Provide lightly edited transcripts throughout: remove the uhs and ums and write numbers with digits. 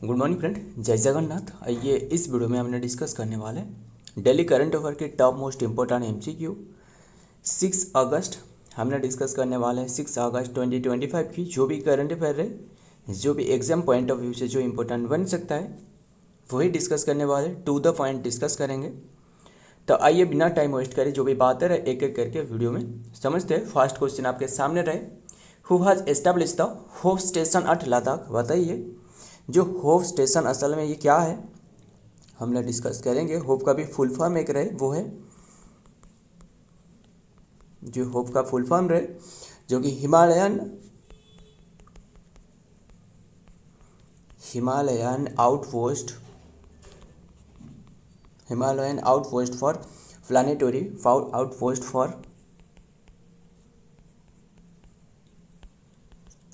Good morning friend, जय जगन्नाथ। आइए इस वीडियो में हमने डिस्कस करने वाले डेली करंट अफेयर के टॉप मोस्ट इंपॉर्टेंट एमसीक्यू 6 अगस्त हमने डिस्कस करने वाले हैं। 6 अगस्त 2025 की जो भी करंट अफेयर है, जो भी एग्जाम पॉइंट ऑफ व्यू से जो इंपॉर्टेंट बन सकता है वही डिस्कस करने वाले, टू द पॉइंट डिस्कस करेंगे। तो आइए बिना टाइम वेस्ट करें जो भी बातें रहे एक एक करके वीडियो में समझते हैं। फर्स्ट क्वेश्चन आपके सामने रहे, who has establish the hope station at Ladakh. बताइए जो होप स्टेशन असल में ये क्या है, हमने डिस्कस करेंगे। होप का भी फुल फॉर्म एक रहे, वो है जो होप का फुल फॉर्म रहे जो कि Himalayan outpost for planetary outpost for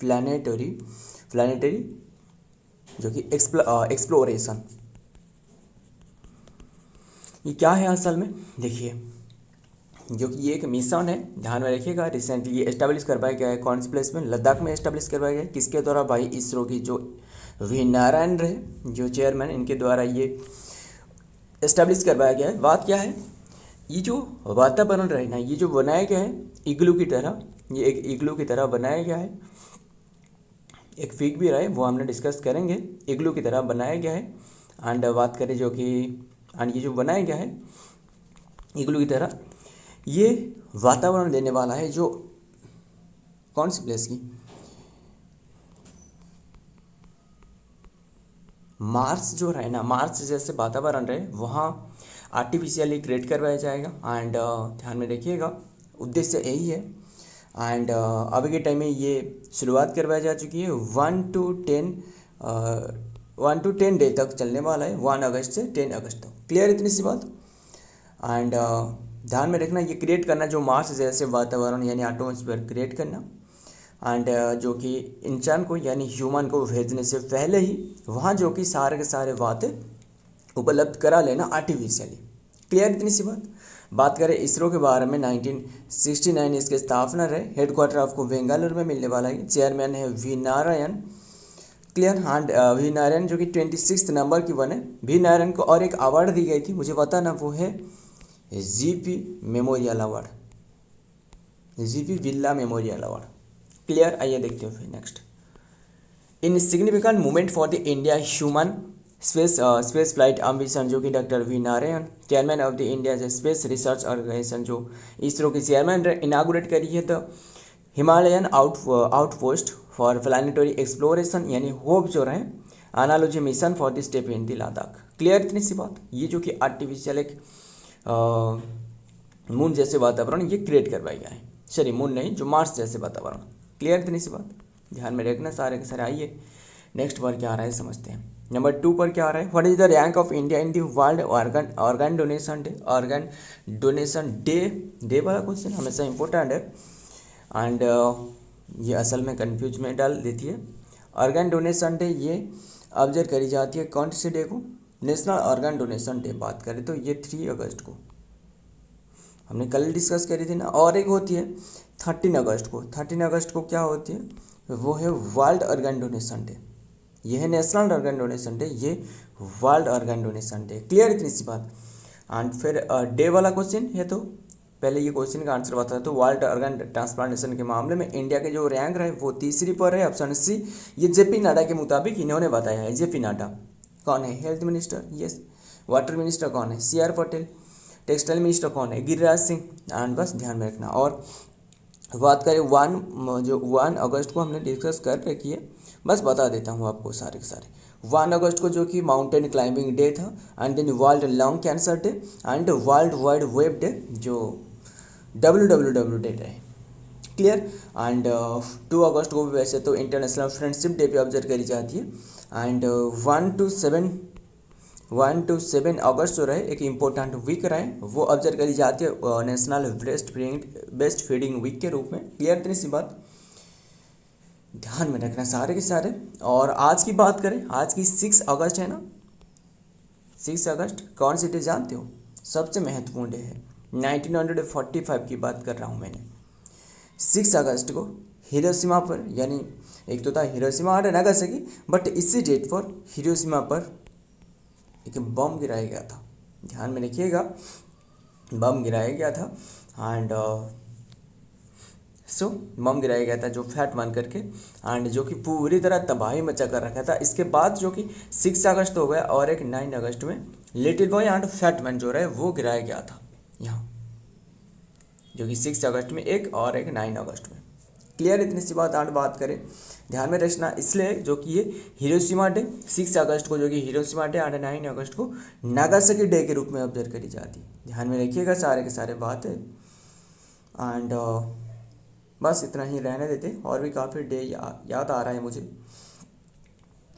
planetary जो कि एक्सप्लोरेशन। ये क्या है असल में, देखिए जो कि ये एक मिशन है, ध्यान में रखिएगा। रिसेंटली ये एस्टेब्लिश करवाया गया है, कौन से प्लेस में, लद्दाख में एस्टेब्लिश करवाया गया है। किसके द्वारा, भाई इसरो की जो वी नारायण रहे जो चेयरमैन, इनके द्वारा ये एस्टेब्लिश करवाया गया है। बात क्या है, ये जो वातावरण रहे ना, ये जो बनाया गया है इग्लू की तरह, ये एक इग्लू की तरह बनाया गया है। एक फिग भी रहे, वो हमने डिस्कस करेंगे। इग्लू की तरह बनाया गया है। एंड बात करें जो कि ये जो बनाया गया है इग्लू की तरह, ये वातावरण देने वाला है। जो कौन सी प्लेस की, मार्स जो रहे ना, मार्स जैसे वातावरण रहे वहाँ आर्टिफिशियली क्रिएट करवाया जाएगा। एंड ध्यान में रखिएगा, उद्देश्य यही है। एंड अभी के टाइम में ये शुरुआत करवाई जा चुकी है। 1 to 10 डे तक चलने वाला है, 1 अगस्त से 10 अगस्त तक। क्लियर इतनी सी बात। एंड ध्यान में रखना, ये क्रिएट करना जो मार्स जैसे वातावरण यानी एटमॉस्फेयर क्रिएट करना। एंड जो कि इंसान को यानी ह्यूमन को भेजने से पहले ही वहाँ जो कि सारे के सारे बातें उपलब्ध करा लेना आर्टिफिशियली। क्लियर इतनी सी बात करें इसरो के बारे में, 1969 इसके स्थापना रहे। हेडक्वार्टर आपको बेंगलुरु में मिलने वाला है। चेयरमैन है V Narayan. Clear. And V Narayan जो कि 26 नंबर की बने। वी नारायण को और एक अवार्ड दी गई थी, मुझे पता ना, वो है GP memorial award, GP Birla memorial award. Clear. आइए देखते हो फिर next. In significant movement for the India human space flight ambition, जो कि doctor V Narayan chairman of the India space research organisation जो इसरो के चेयरमैन इनागुरेट करी है। तो Himalayan outpost for planetary exploration यानी होप जो रहे analogy mission for the step in the Ladakh. Clear इतनी सी बात। ये जो कि आर्टिफिशियल एक मून जैसे वातावरण ये क्रिएट करवाया गया है। सॉरी मून नहीं, जो मार्स जैसे वातावरण। क्लियर इतनी सी बात, ध्यान में रखना सारे के सारे। आइए नेक्स्ट पर क्या आ रहा है समझते हैं। नंबर 2 पर क्या आ रहा है, what is the rank of India in the world organ donation day. Organ donation day वाला क्वेश्चन हमेशा इंपॉर्टेंट है। एंड ये असल में कन्फ्यूज में डाल देती है। ऑर्गन डोनेशन डे ये ऑब्जर्व करी जाती है कौन से डे को, नेशनल ऑर्गन डोनेशन डे बात करें तो ये 3 अगस्त को हमने कल डिस्कस करी थी ना। और एक होती है 13 अगस्त को। 13 अगस्त को क्या होती है, वो है वर्ल्ड ऑर्गन डोनेशन डे। ये है नेशनल ऑर्गन डोनेशन डे, ये world organ donation day. Clear इतनी सी बात। एंड फिर डे वाला क्वेश्चन है, तो पहले ये क्वेश्चन का आंसर बता। तो वर्ल्ड ऑर्गन ट्रांसप्लांटेशन के मामले में इंडिया के जो रैंक रहे वो 3री पर है, ऑप्शन सी। ये जेपी नड्डा के मुताबिक इन्होंने बताया है। जेपी नड्डा कौन है, health minister, yes. Water minister कौन है, CR पटेल। टेक्सटाइल मिनिस्टर कौन है, गिरिराज सिंह। एंड बस ध्यान में रखना। और बात करें 1 अगस्त को हमने डिस्कस कर रखी है, बस बता देता हूँ आपको सारे के सारे। 1 अगस्त को जो कि माउंटेन क्लाइंबिंग डे था। And then world lung cancer day and world wide web day जो WWW डे है। क्लियर। एंड 2 अगस्त को भी वैसे तो इंटरनेशनल फ्रेंडशिप डे पे ऑब्जर्व करी जाती है। एंड 1 to 7 अगस्त जो रहे एक इम्पोर्टेंट वीक रहे, वो ऑब्जर्व करी जाती है नेशनल बेस्ट फीडिंग वीक के रूप में। क्लियर इतनी सी बात, ध्यान में रखना सारे के सारे। और आज की बात करें, आज की 6 अगस्त है ना, 6 अगस्त कौन सी डे जानते हो, सबसे महत्वपूर्ण डे है। 1945 की बात कर रहा हूँ मैंने। 6 अगस्त को हिरोशिमा पर यानी एक तो था हिरोशिमा एंड नागासाकी, बट इसी डेट पर हिरोशिमा पर एक बम गिराया गया था, ध्यान में रखिएगा, बम गिराया गया था एंड बम गिराया गया था जो फैट मान करके, एंड जो कि पूरी तरह तबाही मचा कर रखा था। इसके बाद जो कि 6 अगस्त हो गया और एक 9 अगस्त में little boy and fat man जो रहे वो गिराया गया था यहाँ, जो कि 6 अगस्त में एक और एक 9 अगस्त में। क्लियर, इतनी सी बात आठ बात करें, ध्यान में रखना, इसलिए जो कि ये हिरोशिमा डे 6 अगस्त को जो कि हिरोशिमा डे एंड 9 अगस्त को नागासाकी डे के रूप में ऑब्जर्व करी जाती है। ध्यान में रखिएगा सारे के सारे बात है। एंड बस इतना ही रहने देते, और भी काफ़ी डे याद आ रहा है मुझे,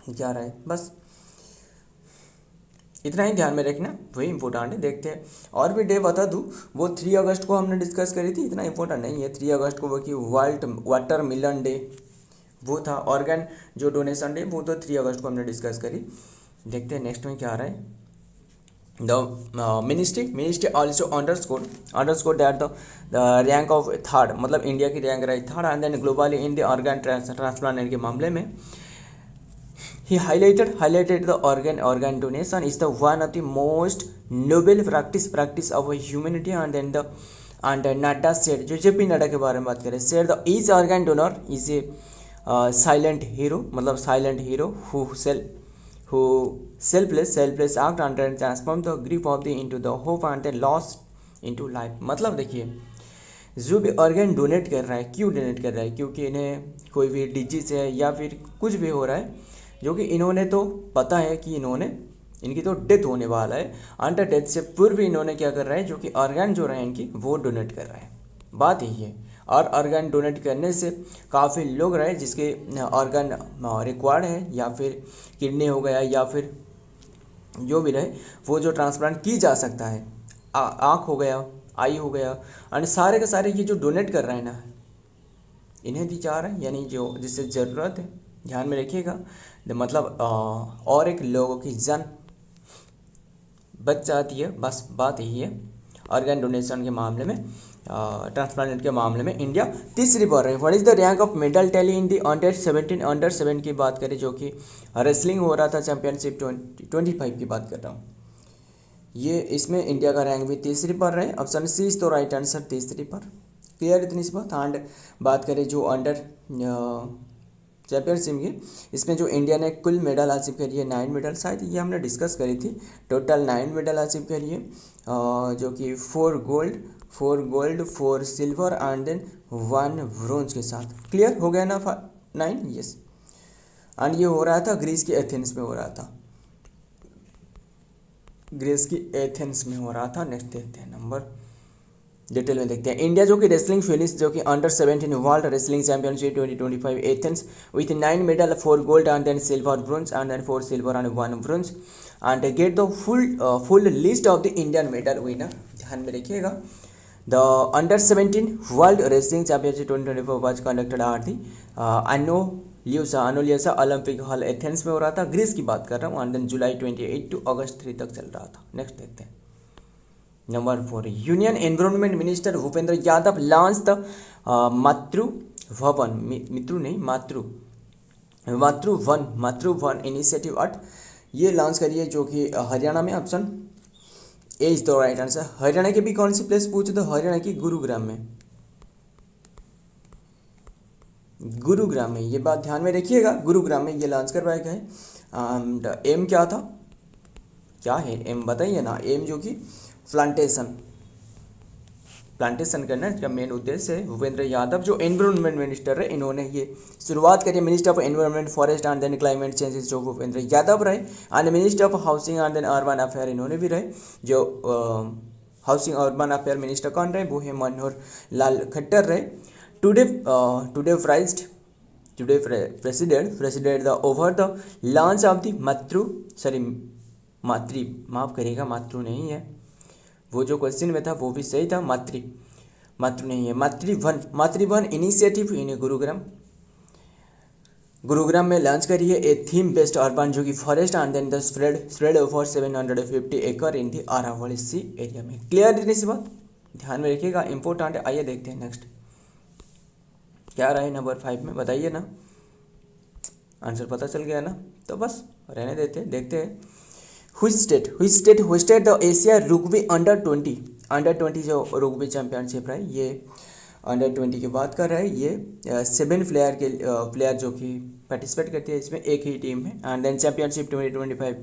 क्या रहा है, बस इतना ही ध्यान में रखना, वही इंपॉर्टेंट है। देखते हैं और भी डे बता दूँ, वो 3 अगस्त को हमने डिस्कस करी थी, इतना इंपॉर्टेंट नहीं है। 3 अगस्त को वो कि वर्ल्ड वाटर मिलन डे वो था, ऑर्गन जो डोनेशन डे वो तो 3 अगस्त को हमने डिस्कस करी। देखते हैं नेक्स्ट में क्या आ रहा है। The ministry also underscore that the rank of third, मतलब इंडिया की रैंक रही third and then globally in the organ transplant के मामले में। He highlighted the organ donation is the one of the most noble practice of humanity, and then Nadda said, जो JP Nadda के बारे में बात करें, said the each organ donor is a silent hero, मतलब silent hero who selfless act and then transform the grief of the into the hope and then loss into life। मतलब देखिए, जो भी ऑर्गन डोनेट कर रहा है, क्यों donate कर रहा है, क्योंकि इन्हें कोई भी डिजीज है या फिर कुछ भी हो रहा है, जो कि इन्होंने तो पता है कि इनकी तो डेथ होने वाला है, अंडर डेथ से पूर्व इन्होंने क्या कर रहा है, जो कि ऑर्गन जो रहे इनकी वो डोनेट कर रहा है, बात यही है। और ऑर्गन डोनेट करने से काफ़ी लोग रहे जिसके ऑर्गन रिक्वायर्ड है, या फिर किडनी हो गया या फिर जो भी रहे वो जो ट्रांसप्लांट की जा सकता है, आँख हो गया, आई हो गया, और सारे के सारे ये जो डोनेट कर रहे हैं ना, इन्हें दी जा रहा है, यानी जो जिससे ज़रूरत है, ध्यान में रखिएगा। मतलब और एक लोगों की जान बच जाती है, बस बात यही है। ऑर्गन डोनेशन के मामले में, ट्रांसप्लांट के मामले में इंडिया तीसरी पर है। What is the rank of medal tally in the under 7 की बात करें, जो कि रेसलिंग हो रहा था चैंपियनशिप 25 की बात कर रहा हूँ, ये इसमें इंडिया का रैंक भी तीसरी पर है। ऑप्शन सी इज तो राइट आंसर, तीसरी पर। क्लियर, इतनी सी बात। एंड बात करें जो अंडर चैंपियनशिप की, इसमें जो इंडिया ने कुल मेडल हासिल करी है 9 मेडल, शायद ये हमने डिस्कस करी थी, टोटल 9 मेडल हासिल करी है, जो कि 4 gold 4 silver and then 1 bronze के साथ। क्लियर हो गया ना 9, यस। एंड ये हो रहा था ग्रीस की एथेंस में हो रहा था, ग्रीस की एथेंस में हो रहा था। नेक्स्ट देखते हैं, नंबर डिटेल में देखते हैं। इंडिया जो कि रेसलिंग फिनिश जो कि under 17 world wrestling championship 2025 Athens with 9 medal 4 gold and then silver bronze and then 4 silver and 1 bronze and get the full list of the Indian medal winner. ध्यान में रखिएगा, the under 17 world wrestling championship 2024 was conducted at the Ano Liosia Olympic hall Athens में हो रहा था, Greece की बात कर रहा हूँ, and then July 28 to August 3 तक चल रहा था। नेक्स्ट देखते हैं, number 4, union environment minister Bhupender Yadav launch the Matrivan initiative at, ये लॉन्च करिए जो कि हरियाणा में। Option A is the right answer. Haryana के भी कौन सी प्लेस पूछे तो हरियाणा की गुरुग्राम में, ये बात ध्यान में रखिएगा, गुरुग्राम में ये लॉन्च करवाया गया है। एंड एम क्या था, क्या है एम बताइए ना। एम जो कि प्लांटेशन करना इसका मेन उद्देश्य है। भूपेंद्र यादव जो एनवायरनमेंट मिनिस्टर है, इन्होंने ये शुरुआत करी। Minister of environment forest and then climate changes जो भूपेंद्र यादव रहे, and minister of housing and then urban affair इन्होंने भी रहे। जो हाउसिंग अर्बन अफेयर मिनिस्टर कौन रहे, वो है मनोहर लाल खट्टर रहे। Today president the over the launch of the मातृ नहीं है, वो जो क्वेश्चन में था वो भी सही था, मातृ नहीं है, मातृवन इनिशिएटिव इन गुरुग्राम में लॉन्च करी है। ए थीम बेस्ड अर्बन जो कि forest and then the spread over 750 acre in the Aravalli सी एरिया में। क्लियर इतनी सी बात, ध्यान में रखिएगा, इंपॉर्टेंट है। आइए देखते हैं नेक्स्ट क्या रहा है नंबर 5 में, बताइए ना। आंसर पता चल गया ना, तो बस रहने देते, देखते हैं। Which state hosted the Asia Rugby under 20 जो रग्बी चैंपियनशिप है, ये अंडर 20 की बात कर रहा है। ये 7 प्लेयर जो कि पार्टिसिपेट करते हैं इसमें, एक ही टीम में। एंड देन चैंपियनशिप 2025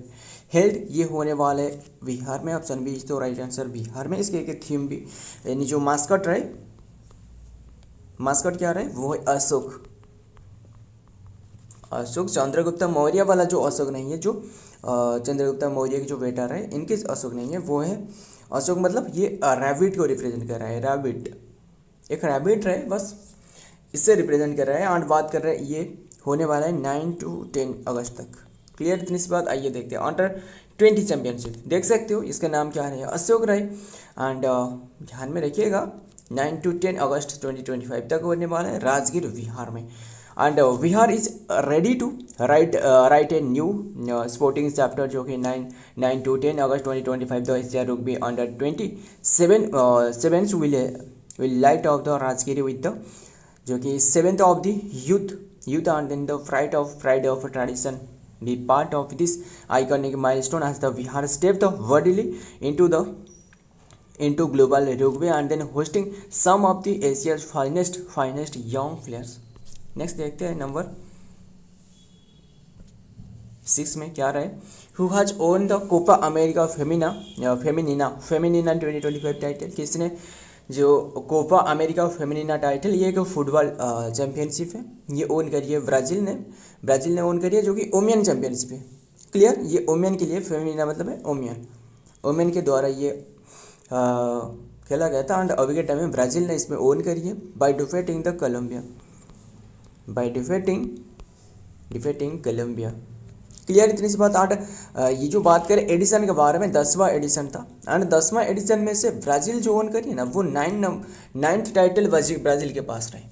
हेल्ड, ये होने वाले बिहार में। ऑप्शन बी इज तो राइट आंसर, बिहार में। इसके एक थीम भी, यानी जो मास्कट रहे, मास्कट क्या रहे, वो है अशोक। अशोक चंद्रगुप्त मौर्य वाला जो अशोक नहीं है, जो चंद्रगुप्त मौर्य के जो बेटा रहे, इनके अशोक नहीं है, वो है अशोक। मतलब ये रैबिट को रिप्रेजेंट कर रहा है, रैबिट, एक रैबिट रहे, बस इससे रिप्रेजेंट कर रहा है। एंड बात कर रहे हैं, ये होने वाला है 9 to 10 अगस्त तक। क्लियर इतनी सी बात। आइए देखते हैं अंडर 20 चैंपियनशिप, देख सकते हो इसका नाम क्या है, अशोक रहे। एंड ध्यान में रखिएगा 9 to 10 अगस्त 2025 तक होने वाला है, राजगीर बिहार में। And Bihar is ready to write a new sporting chapter, जो कि 9 to 10 August 2025 the Asia rugby under 20 sevens will light of the Rajgiri with the, जो कि 7th of the youth and then the Friday of tradition be part of this iconic milestone as the Bihar step the worldly into global rugby and then hosting some of the Asia's finest young players। Next देखते हैं number 6 में क्या रहे। Who has won the Copa America Femenina 2025 title, किसने जो Copa America फेमिनिना title, ये एक football championship है, ये ओन करी है ब्राज़ील ने ओन करी है, जो कि ओमियन चैंपियनशिप है। क्लियर, ये ओमियन के लिए, फेमिनिना मतलब है ओमियन के द्वारा ये खेला गया था। एंड अभी के टाइम में ब्राज़ील ने इसमें ओन करी है बाय डिफेटिंग कोलंबिया। क्लियर इतनी सी बात। ये जो बात करें एडिशन के बारे में, 10वां एडिशन था। एंड 10वां एडिशन में से ब्राज़ील जो ओन करी है ना, वो 9th टाइटल ब्राज़ील के पास रहे।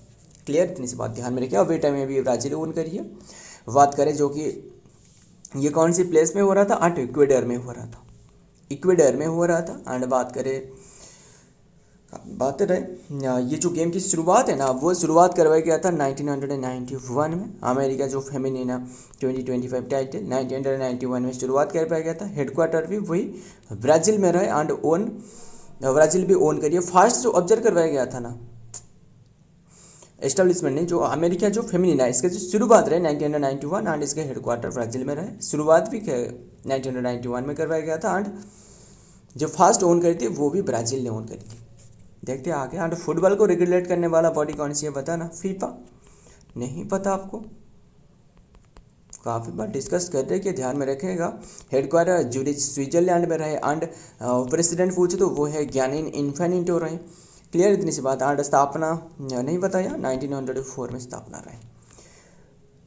क्लियर इतनी सी बात ध्यान में रखिए। अभी टाइम में भी ब्राज़ील ओन करी है। बात करें जो कि ये कौन सी प्लेस में हो रहा था, इक्वेडर में हो रहा था। एंड बात रहे, ये जो गेम की शुरुआत है ना, वो शुरुआत करवाया गया था 1991 में। अमेरिका जो फेमिनिना 2025 टाइटल 1991 में शुरुआत करवाया गया था। हेडक्वार्टर भी वही ब्राज़ील में रहे। एंड ब्राज़ील भी ओन करिए। फर्स्ट जो ऑब्जर्व करवाया गया था ना, एस्टेब्लिशमेंट नहीं, जो अमेरिका जो फेमिनिना, इसके जो शुरुआत रहे 1991 एंड इसके हेडक्वार्टर ब्राज़ील में रहे। शुरुआत भी 1991 में करवाया गया था। एंड जो फर्स्ट ओन करी थी वो भी ब्राज़ील ने ओन करी थी। देखते हैं आगे। एंड फुटबॉल को रेगुलेट करने वाला बॉडी कौन सी है, बताना। फीफा, नहीं पता आपको, काफ़ी बार डिस्कस कर रहे हैं कि ध्यान में रखिएगा। हेडक्वार्टर ज्यूरिच स्विट्जरलैंड में रहे। एंड प्रेसिडेंट पूछे तो वो है ज्ञानी इन्फिनिटो रहे। क्लियर इतनी सी बात। एंड स्थापना नहीं बताया, 1904 में स्थापना रहे।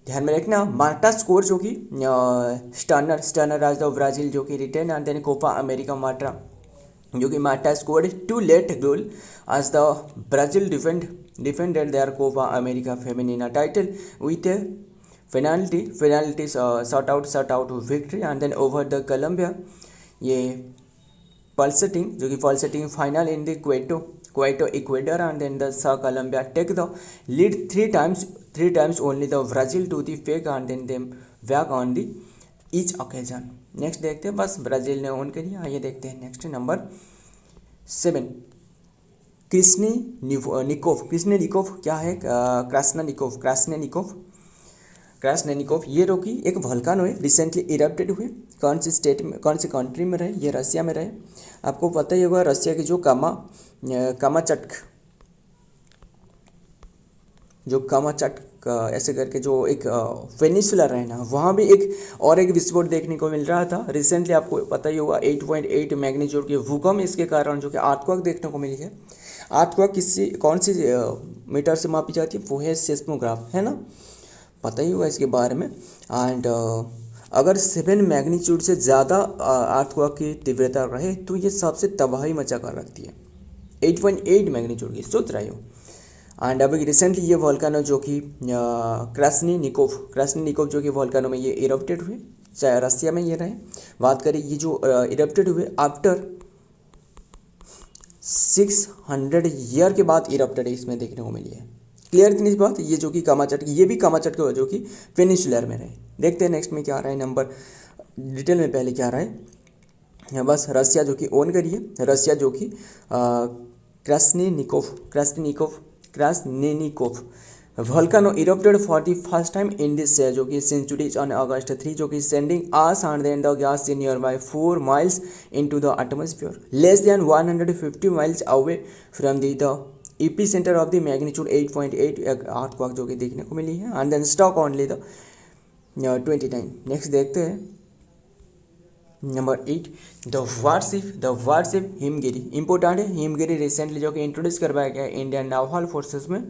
ध्यान में रखना। मार्टा स्कोर जो कि स्टर्नर राज ऑफ ब्राज़ील जो कि written. And then Copa America Marta, जो कि Marta scored 2 late goal as the Brazil defended their Copa America Femenina title with a penalty shutout victory and then over the Colombia। ये pulsating जो कि pulsating final in the Quito Ecuador and then the Colombia take the lead three times only the Brazil to the fake and then them back on the each occasion। Next देखते हैं, बस Brazil ने own करिए। आइए देखते हैं next number 7। क्रिस्नेनिकोव क्या है, क्रास्नेनिकोव ये रोकी एक वोल्केनो है, रिसेंटली इरप्टेड हुए। कौन सी स्टेट में, कौन सी कंट्री में रहे, ये रसिया में रहे। आपको पता ही होगा रसिया की जो कामाचट ऐसे करके जो एक पेनिसुला रहे ना, वहाँ भी एक विस्फोट देखने को मिल रहा था। रिसेंटली आपको पता ही होगा 8.8 मैग्नीट्यूड के भूकंप इसके कारण जो कि अर्थक्वेक देखने को मिली है। अर्थक्वेक कौन सी मीटर से मापी जाती है, वो है सेस्मोग्राफ, है ना, पता ही होगा इसके बारे में। एंड अगर 7 मैग्नीट्यूड से ज़्यादा अर्थक्वेक की तीव्रता रहे तो ये सबसे तबाही मचा कर रखती है। 8.8 मैग्नीट्यूड की, सोच रहे हो। एंड अभी रिसेंटली ये वोल्केनो जो कि क्रास्नेनिकोव जो कि वोल्केनो में ये इरप्टेड हुए, चाहे रसिया में ये रहे। बात करें ये जो इरप्टेड हुए आफ्टर 600 ईयर के बाद इरप्टेड इसमें देखने को मिली है। क्लियर इतनी सी बात। ये जो कि कामाचट, ये भी कामाचट का जो कि पेनिनसुलर में रहे। देखते हैं नेक्स्ट में क्या आ रहा है नंबर डिटेल में। पहले क्या आ रहा है, बस रसिया जो कि ओन करिए, रसिया जो कि Krasheninnikov volcano erupted for the first time in this जो कि सेंचुरीज ऑन अगस्त 3 जो कि sending ash and then the gas in nearby 4 miles into the atmosphere less than 150 miles away from the epicentre of the magnitude 8.8 earthquake जो कि देखने को मिली है and then stock only the 29। Next देखते हैं number 8 the warship Himgiri. Important है, Himgiri recently जो कि इंट्रोड्यूस करवाया गया इंडियन नावल फोर्सेस में,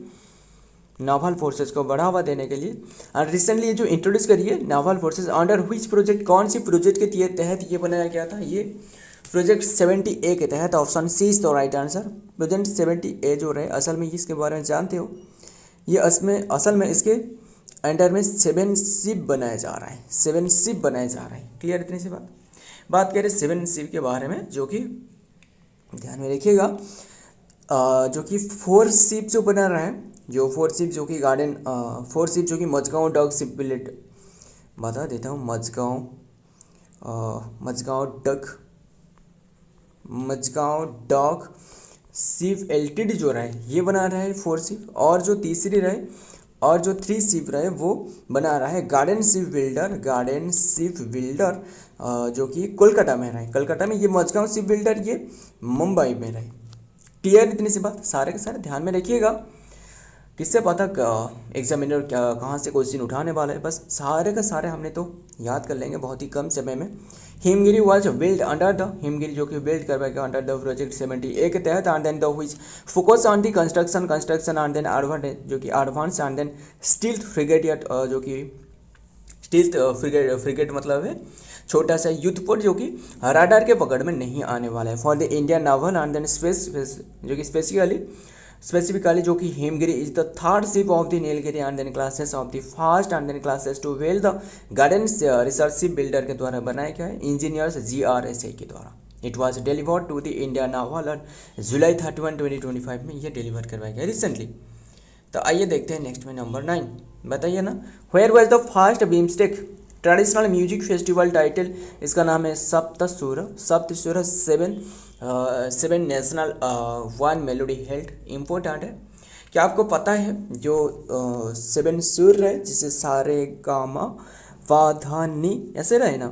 नावल फोर्सेस को बढ़ावा देने के लिए। और रिसेंटली ये जो इंट्रोड्यूस करी है novel forces under which project, कौन सी प्रोजेक्ट के तहत ये बनाया गया था, ये प्रोजेक्ट 70A के तहत। Option C is the right answer. Project 70A जो रहे, असल में इसके बारे में जानते हो, ये असल में इसके अंडर में 7 शिप बनाया जा रहा है, 7 शिप बनाए जा रहे हैं। क्लियर इतनी सी बात करें 7 शिप के बारे में, जो कि ध्यान में रखिएगा, जो कि 4 शिप जो बना रहा है, जो 4 शिप जो कि गार्डन 4 शिप जो कि मजगांव डॉक शिप बिल्ड, बता देता हूँ, मजगांव डॉक शिप एलटीडी जो रहे ये बना रहा है 4 शिप, और जो तीसरी रहे और जो 3 शिप रहे वो बना रहा है गार्डन शिप बिल्डर जो कि कोलकाता में रहे, कोलकाता में। ये मजगांव शिप बिल्डर ये मुंबई में रहे। क्लियर इतनी सी बात, सारे के सारे ध्यान में रखिएगा। किससे पता एग्जामिनर क्या कहाँ से क्वेश्चन उठाने वाला है, बस सारे का सारे हमने तो याद कर लेंगे बहुत ही कम समय में। Himgiri was build under the, Himgiri जो कि बिल्ड करवाया गया अंडर द प्रोजेक्ट 70A के तहत and then the which focus on the construction and then advance जो कि advance and then stealth frigate जो कि स्टील्थ फ्रिगेट मतलब है छोटा सा युद्धपोत जो कि राडार के पकड़ में नहीं आने वाला है for the Indian naval and then space जो कि स्पेसिफिकली जो कि Himgiri is the third ship of the Nilgiri and then classes of the first and then classes to well the garden research ship builder के द्वारा बनाया गया है इंजीनियर्स GRSA के द्वारा। It was delivered to the India naval on July 31, 2025 में ये deliver करवाया गया रिसेंटली। तो आइए देखते हैं नेक्स्ट में नंबर 9, बताइए ना, where was the first BIMSTEC traditional music festival title, इसका नाम है Saptasur 7 national 1 melody held. Important है, क्या आपको पता है जो 7 सुर है जिसे सारे गामा वाधानी ऐसे रहे ना,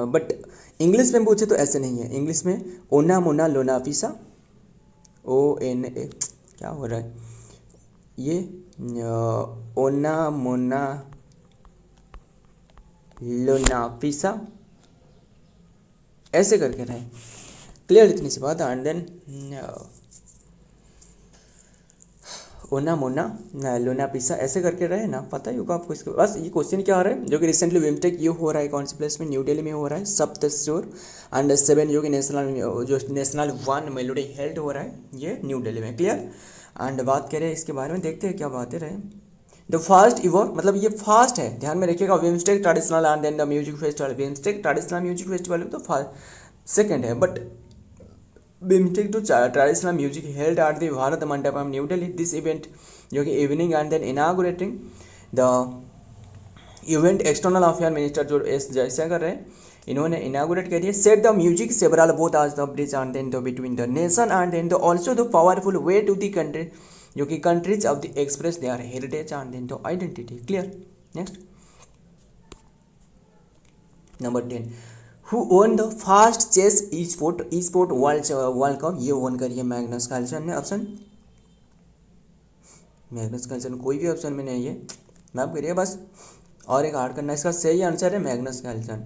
बट इंग्लिश में पूछे तो ऐसे नहीं है। इंग्लिश में ओना मोना लोना पिसा ONA क्या हो रहा है ये ओना मोना लोना पिसा ऐसे करके रहे। क्लियर इतनी सी बात। एंड देन ओना मोना लोना पिसा ऐसे करके रहे ना, पता ही होगा आपको इसको। बस ये क्वेश्चन क्या आ रहा है, जो कि रिसेंटली बिम्स्टेक ये हो रहा है कौन सी प्लेस में, न्यू दिल्ली में हो रहा है सप्तसुर एंड 7 जो कि नेशनल 1 मेलोडी हेल्ड हो रहा है ये न्यू दिल्ली में। क्लियर। एंड बात करें इसके बारे में, देखते हैं क्या बातें रहे। द फर्स्ट इवर मतलब ये फास्ट है, ध्यान में रखिएगा। BIMSTEC traditional and then the music festival, BIMSTEC traditional music festival तो सेकेंड है, but BIMSTEC to traditional music held at the Bharat Mandapam new Delhi. This event जो कि evening and then inaugurating the event external affair minister जो S Jaishankar है इन्होंने inaugurate कर दिया। Set the music several both आज the bridge and then the between the nation and then the also the powerful way to the country जो कि countries of the express their heritage and then the identity. Clear. Next number 10 who won the fast chess e sport world cup, ये won करिए Magnus Carlsen ने। Option Magnus Carlsen कोई भी option में नहीं है, मैप करिए बस और एक हार्ड करना। इसका सही आंसर है मैग्नस कार्लसन।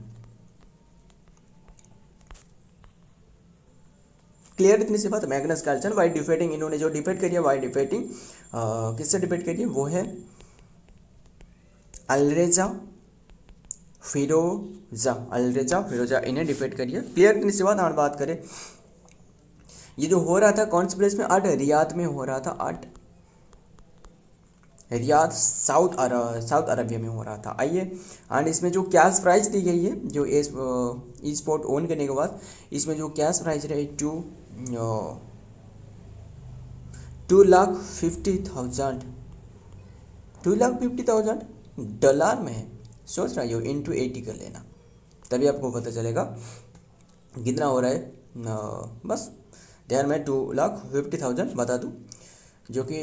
क्लियर इतनी सी बात। मैग्नस कार्लसन वाई डिफेटिंग, इन्होंने जो डिफेट करी है वाई डिफेटिंग किससे डिफेट करी है, वो है अलरेजा फिरोजा इन्हें डिफेट करिए। क्लियर इतनी सी बात। और बात करें ये जो हो रहा था कौन सी प्लेस में, रियाद में हो रहा था। रियाद साउथ अरबिया में हो रहा था। आइए एंड इसमें जो कैश प्राइज दी गई है जो ई स्पोर्ट ओन करने के बाद इसमें जो कैश प्राइज रहे 2,50,000, $2,50,000 में है। सोच रहा हो इंटू 80 कर लेना, तभी आपको पता चलेगा कितना हो रहा है। बस ध्यान में 2,50,000 बता दूँ, जो कि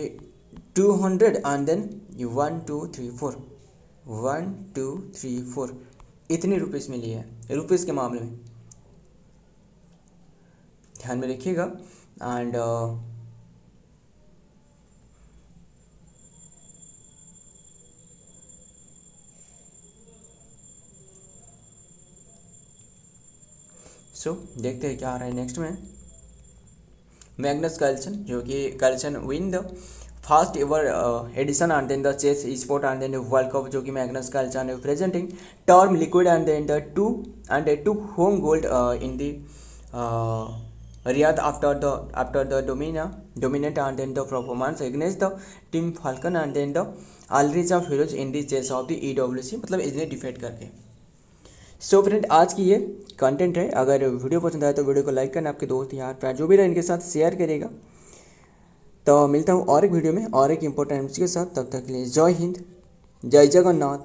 200 एंड देन 1 2 3 4 1 2 3 4 इतनी रुपीज़ मिली है, रुपीज़ के मामले में ध्यान में रखिएगा। एंड देखते हैं क्या आ रहा है नेक्स्ट में। मैग्नस कार्लसन, जो कि Carlsen win the first ever edition and then the chess sport and then world cup, जो कि Magnus Carlsen presenting term liquid and then the to home gold in the Riyadh after the dominant and then the performance against the Team Falcon and then the Aldridge of Heroes in the chase of the EWC, मतलब इन्हें defeat करके। So friend, आज की ये content है। अगर video पसंद आए तो वीडियो को लाइक करना, आपके दोस्त यार प्यार जो भी रहे इनके साथ शेयर करेगा। तो मिलता हूँ और एक वीडियो में और एक इम्पोर्टेंट के साथ, तब तक के लिए जय हिंद, जय जगन्नाथ।